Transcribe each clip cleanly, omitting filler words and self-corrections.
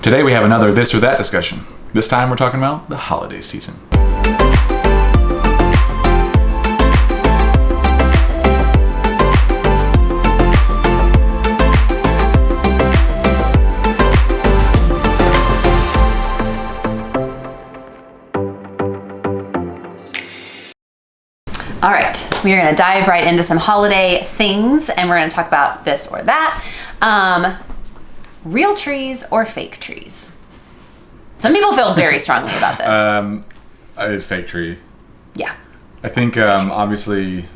Today we have another this or that discussion. This time we're talking about the holiday season. All right, we are going to dive right into some holiday things, and we're going to talk about this or that. Real trees or fake trees? Some people feel very strongly about this. Fake tree. Yeah. I think obviously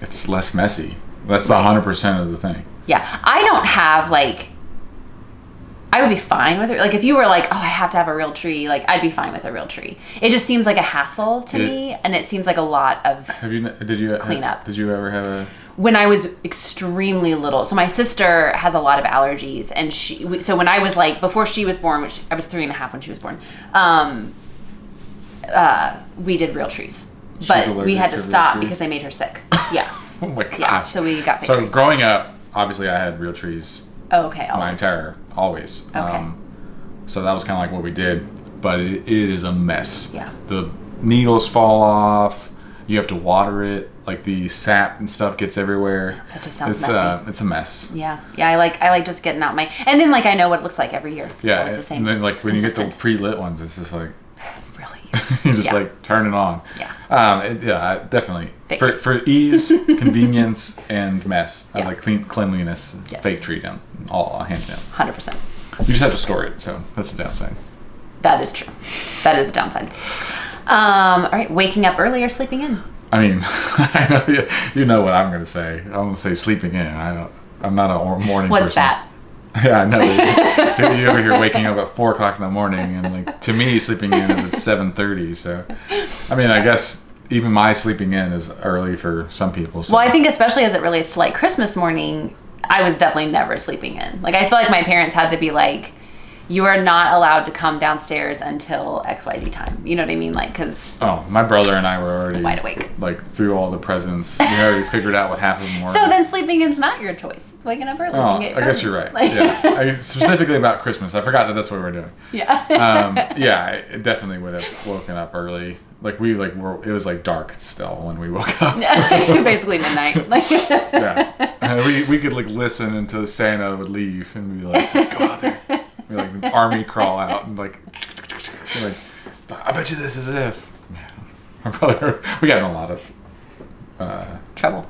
it's less messy. That's the 100% of the thing. Yeah, I don't have I would be fine with it. Like if you were like, oh, I have to have a real tree, I'd be fine with a real tree. It just seems like a hassle to me, and it seems like a lot of cleanup. Did you ever have a? When I was extremely little, so my sister has a lot of allergies, and so when I was before she was born, which I was 3.5 when she was born, we did real trees, but we had to stop because they made her sick. Yeah. Oh my gosh. Yeah. So we got fake trees. So growing up, obviously I had real trees. Oh, okay. Always. Okay. So that was kind of like what we did, but it is a mess. Yeah. The needles fall off. You have to water it. Like the sap and stuff gets everywhere. That just sounds messy. It's a mess. Yeah. Yeah. I like just getting out and then I know what it looks like every year. It's always the same. And then when you get the pre-lit ones, it's just like. Really. You just turn it on. Yeah. Definitely. For ease, convenience, and mess. I like cleanliness. Yes. Fake tree down. All hands down. 100%. You just have to store it, so that's the downside. That is true. That is a downside. All right, waking up early or sleeping in? I mean, I know you know what I'm going to say. I'm going to say sleeping in. I'm not a morning person. What's that? Yeah, I know. You over here waking up at 4 o'clock in the morning, and to me, sleeping in is at 7:30. So, I mean, I guess even my sleeping in is early for some people. So. Well, I think especially as it relates to Christmas morning, I was definitely never sleeping in. I feel like my parents had to be like, you are not allowed to come downstairs until XYZ time. You know what I mean? Because... Oh, my brother and I were already... wide awake. Through all the presents. We already figured out what half of them were. So then sleeping in's not your choice. It's waking up early. Oh, so you get I guess you're right. Yeah. Specifically about Christmas. I forgot that's what we're doing. Yeah. Yeah, I definitely would have woken up early. It was dark still when we woke up. Basically midnight. Yeah. We could listen until Santa would leave and be like, let's go out there. We army crawl out and I bet you this is this. Yeah. My brother, we got in a lot of trouble.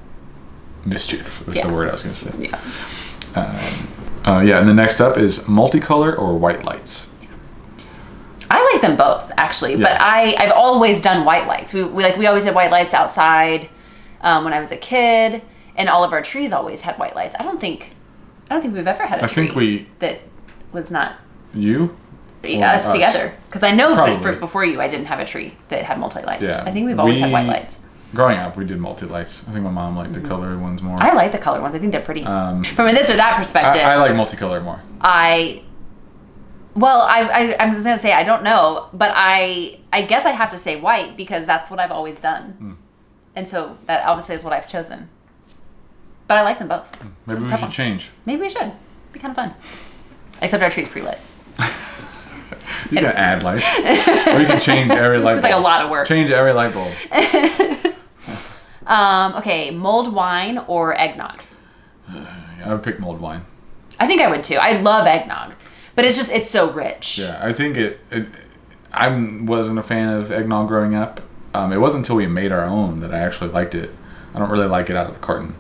Mischief was the word I was going to say. Yeah. And the next up is multicolor or white lights. I like them both actually, but I've always done white lights. We always had white lights outside when I was a kid, and all of our trees always had white lights. I don't think we've ever had a tree that was not us together, because I know before you I didn't have a tree that had multi lights. Yeah. I think we've always had white lights. Growing up, we did multi lights. I think my mom liked the colored ones more. I like the colored ones. I think they're pretty. From a this or that perspective, I like multicolor more. I'm just gonna say I don't know, but I guess I have to say white because that's what I've always done, and so that obviously is what I've chosen. But I like them both. Maybe we should change. Maybe we should. It'd be kind of fun. Except our tree's pre-lit. You can add lights. Or you can change every light bulb. It's a lot of work. Change every light bulb. Okay, mulled wine or eggnog? I would pick mulled wine. I think I would too. I love eggnog. But it's so rich. Yeah, I think I wasn't a fan of eggnog growing up. It wasn't until we made our own that I actually liked it. I don't really like it out of the carton.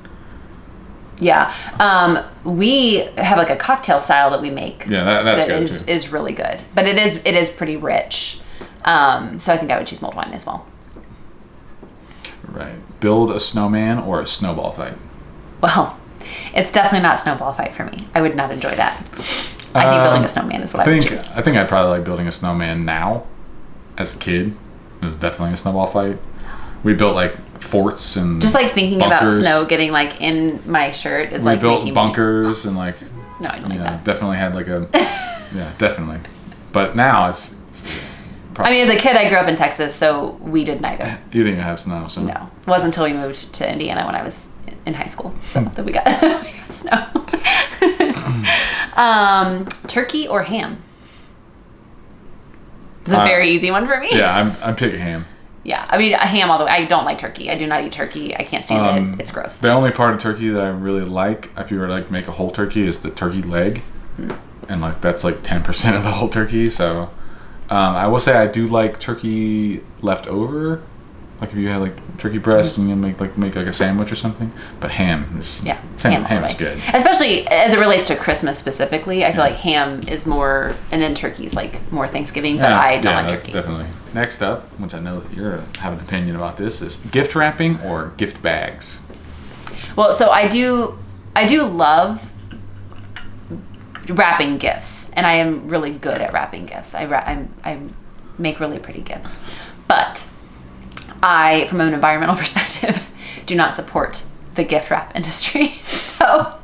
Yeah. We have a cocktail style that we make. Yeah, that's good is really good. But it is pretty rich. So I think I would choose mulled wine as well. Right. Build a snowman or a snowball fight? Well, it's definitely not snowball fight for me. I would not enjoy that. I think building a snowman is what I would choose. I think I'd probably like building a snowman now. As a kid, it was definitely a snowball fight. We built forts and just thinking bunkers. About snow getting in my shirt is we built bunkers and no, I don't like that. Definitely had yeah, definitely. But now it's probably, as a kid I grew up in Texas, so we did neither. You didn't even have snow, so no. It wasn't until we moved to Indiana when I was in high school, so that we got snow. Turkey or ham? It's a very easy one for me. Yeah, I'm picking ham. Yeah, I mean, a ham all the way. I don't like turkey. I do not eat turkey. I can't stand it. It's gross. The only part of turkey that I really like, if you were to like make a whole turkey, is the turkey leg. And like that's like 10% of the whole turkey. So I will say I do like turkey left over. Like if you had like turkey breast and you make like a sandwich or something. But ham is ham is good. Especially as it relates to Christmas specifically. I feel like ham is more, and then turkey's like more Thanksgiving. But I don't like turkey. Definitely. Next up, which I know that you have an opinion about this, is gift wrapping or gift bags. Well, so I do love wrapping gifts, and I am really good at wrapping gifts. I make really pretty gifts, but I, from an environmental perspective, do not support the gift wrap industry. So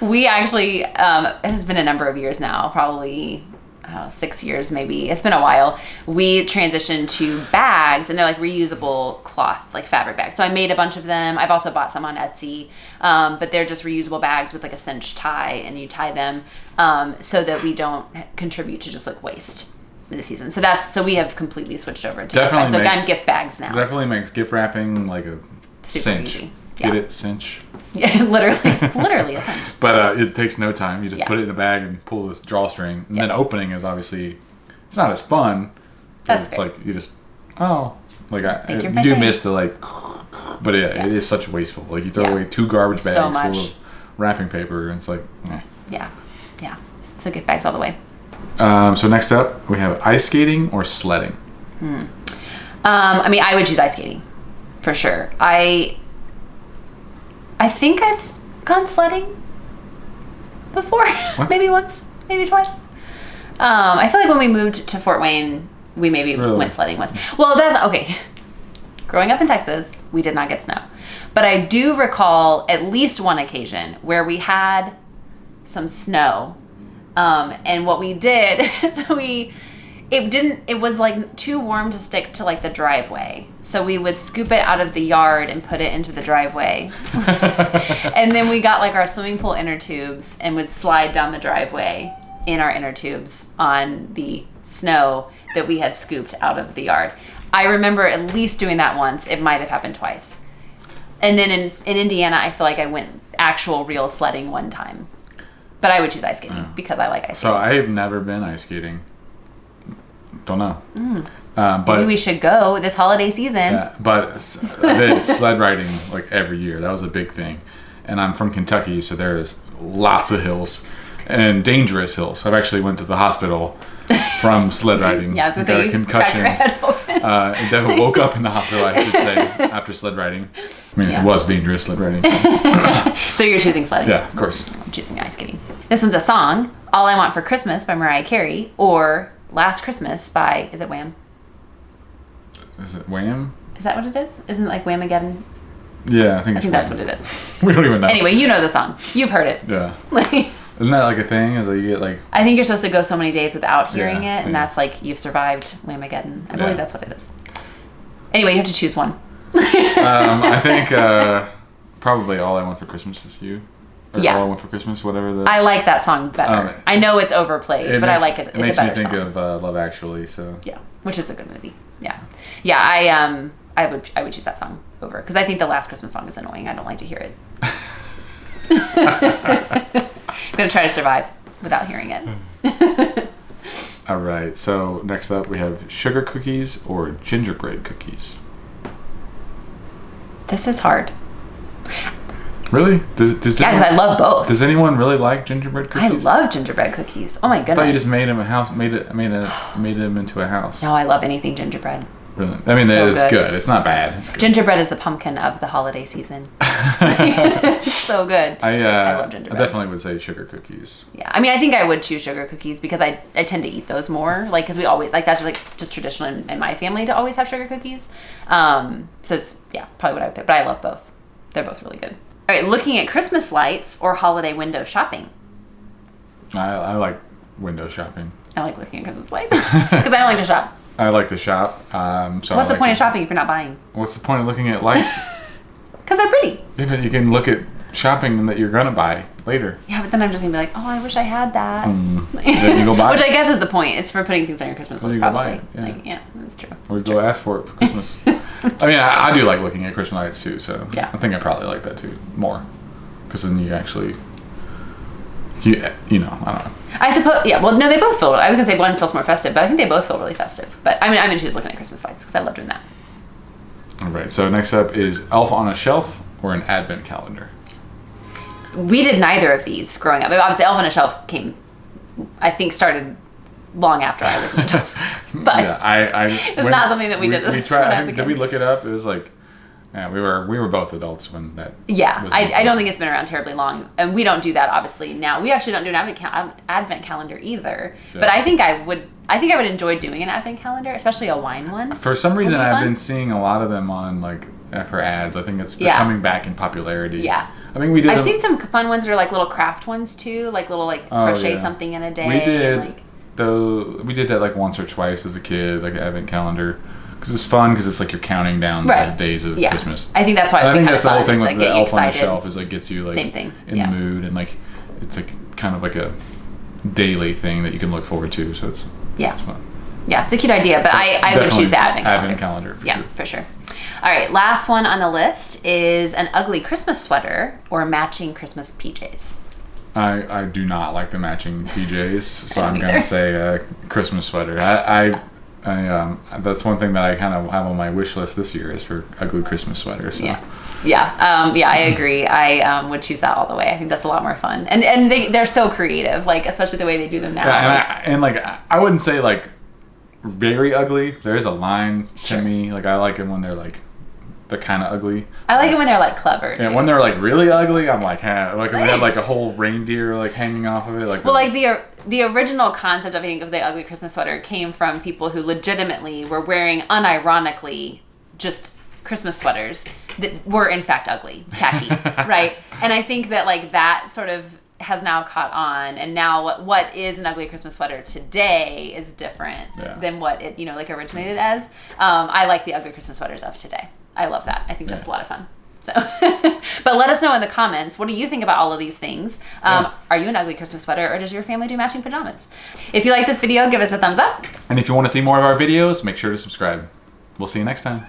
we actually, it has been a number of years now, probably 6 years maybe. It's been a while. We transitioned to bags, and they're like reusable cloth, like fabric bags. So I made a bunch of them. I've also bought some on Etsy, but they're just reusable bags with like a cinch tie, and you tie them so that we don't contribute to just like waste in the season. So we have completely switched over to gift bags. So I'm gift bags now. Definitely makes gift wrapping like a super cinch. Easy. Get it? Cinch. Yeah, literally a cinch. But it takes no time. You just put it in a bag and pull this drawstring. And then opening is obviously, it's not as fun. That's it's fair. like you just, you do miss the like, but it is such wasteful. Like you throw away 2 garbage bags full of wrapping paper and it's like, Yeah. So gift bags all the way. So next up, we have ice skating or sledding. I mean, I would choose ice skating for sure. I think I've gone sledding before. Maybe once, maybe twice. I feel like when we moved to Fort Wayne, we maybe went sledding once. Well, that's okay. Growing up in Texas, we did not get snow. But I do recall at least one occasion where we had some snow. And what we did is it was like too warm to stick to like the driveway. So we would scoop it out of the yard and put it into the driveway. And then we got like our swimming pool inner tubes and would slide down the driveway in our inner tubes on the snow that we had scooped out of the yard. I remember at least doing that once. It might have happened twice. And then in Indiana, I feel like I went actual real sledding one time. But I would choose ice skating because I like ice skating. So I have never been ice skating. Don't know. But maybe we should go this holiday season. Yeah, but I did sled riding like every year. That was a big thing. And I'm from Kentucky, so there's lots of hills and dangerous hills. I've actually went to the hospital from sled riding. Yeah, I was gonna got say a concussion. You cracked your head open. And then woke up in the hospital, I should say, after sled riding. I mean, it was dangerous sled riding. So you're choosing sledding? Yeah, of course. I'm choosing ice skating. This one's a song, All I Want for Christmas by Mariah Carey, or Last Christmas by, is it Wham? Is it Wham? Is that what it is? Isn't it like Whamageddon? Yeah, I think that's what it is. We don't even know. Anyway, you know the song. You've heard it. Yeah. Isn't that like a thing? Is that you get like... I think you're supposed to go so many days without hearing it, and that's like you've survived Whamageddon. I believe that's what it is. Anyway, you have to choose one. I think probably All I Want for Christmas Is You. Or All I Want for Christmas, whatever. I like that song better. I know it's overplayed, but I like it. It's it makes a better me think song. of Love Actually. So yeah, which is a good movie. Yeah. I would choose that song over because I think the Last Christmas song is annoying. I don't like to hear it. I'm gonna try to survive without hearing it. All right. So next up, we have sugar cookies or gingerbread cookies. This is hard. Really? Because I love both. Does anyone really like gingerbread cookies? I love gingerbread cookies. Oh my goodness! I thought you just made them a house, made them into a house. No, I love anything gingerbread. Really? I mean, it's good. It's not bad. It's good. Gingerbread is the pumpkin of the holiday season. It's so good. I love gingerbread. I definitely would say sugar cookies. Yeah, I mean, I think I would choose sugar cookies because I tend to eat those more. Like, because we always that's just traditional in my family to always have sugar cookies. So it's probably what I would pick. But I love both. They're both really good. All right, looking at Christmas lights or holiday window shopping. I like window shopping. I like looking at Christmas lights because I don't like to shop. I like to shop. What's the point of shopping if you're not buying? What's the point of looking at lights? Because they're pretty. You can look at shopping that you're gonna buy later. Yeah, but then I'm just gonna be like, oh, I wish I had that. Then you go buy Which it. I guess is the point. It's for putting things on your Christmas list, you go buy probably. it, yeah. Like, yeah, that's true. Or That's go true. ask for it for Christmas. I mean, I do like looking at Christmas lights too, so Yeah. I think I probably like that too more, because then you actually, you know, I don't know. I suppose, yeah. Well, no, they both feel. I was gonna say one feels more festive, but I think they both feel really festive. But I mean, I'm into looking at Christmas lights because I love doing that. All right. So next up is Elf on a Shelf or an Advent calendar. We did neither of these growing up. I mean, obviously, Elf on a Shelf started long after I was an adult. But yeah, it's not something that we did. We tried. when I I was a think, kid. did we look it up? It was like, yeah, we were both adults when that. Yeah, was I don't think it's been around terribly long, and we don't do that obviously now. We actually don't do an advent calendar either. Yeah. But I think I would enjoy doing an advent calendar, especially a wine one. For some reason, Would be I've fun. been seeing a lot of them on like for ads. I think they're Yeah. coming back in popularity. Yeah. I think we did. I've seen some fun ones that are like little craft ones too, like little crochet something in a day. We did and, like, we did that like once or twice as a kid, like an advent calendar, because it's fun because it's like you're counting down Right. the days of Yeah. Christmas. I think that's why And it I would be think kind that's of the fun. whole thing with like, the get you Elf on the excited. Shelf is like gets you like Same thing, in yeah. the mood, and like it's like kind of like a daily thing that you can look forward to. So it's fun. Yeah, it's a cute idea, but I would choose the Advent calendar. For yeah, sure. for sure. All right, last one on the list is an ugly Christmas sweater or matching Christmas PJs. I do not like the matching PJs, so I I'm don't gonna either. say Christmas sweater. I that's one thing that I kind of have on my wish list this year is for ugly Christmas sweaters. So. Yeah, I agree. I would choose that all the way. I think that's a lot more fun, and they're so creative, like especially the way they do them now. Yeah, and I wouldn't say like very ugly. There is a line Sure. to me. Like I like it when they're like they're kind of ugly. I like it when they're like clever. Too. And when they're like really ugly, I'm like, like when they have like a whole reindeer like hanging off of it, like. Well, like the original concept, I think, of the ugly Christmas sweater came from people who legitimately were wearing, unironically, just Christmas sweaters that were in fact ugly, tacky, right? And I think that like that sort of has now caught on, and now what is an ugly Christmas sweater today is different than what it like originated as. I like the ugly Christmas sweaters of today. I love that. I think that's a lot of fun. So, but let us know in the comments, what do you think about all of these things? Are you an ugly Christmas sweater, or does your family do matching pajamas? If you like this video, give us a thumbs up. And if you want to see more of our videos, make sure to subscribe. We'll see you next time.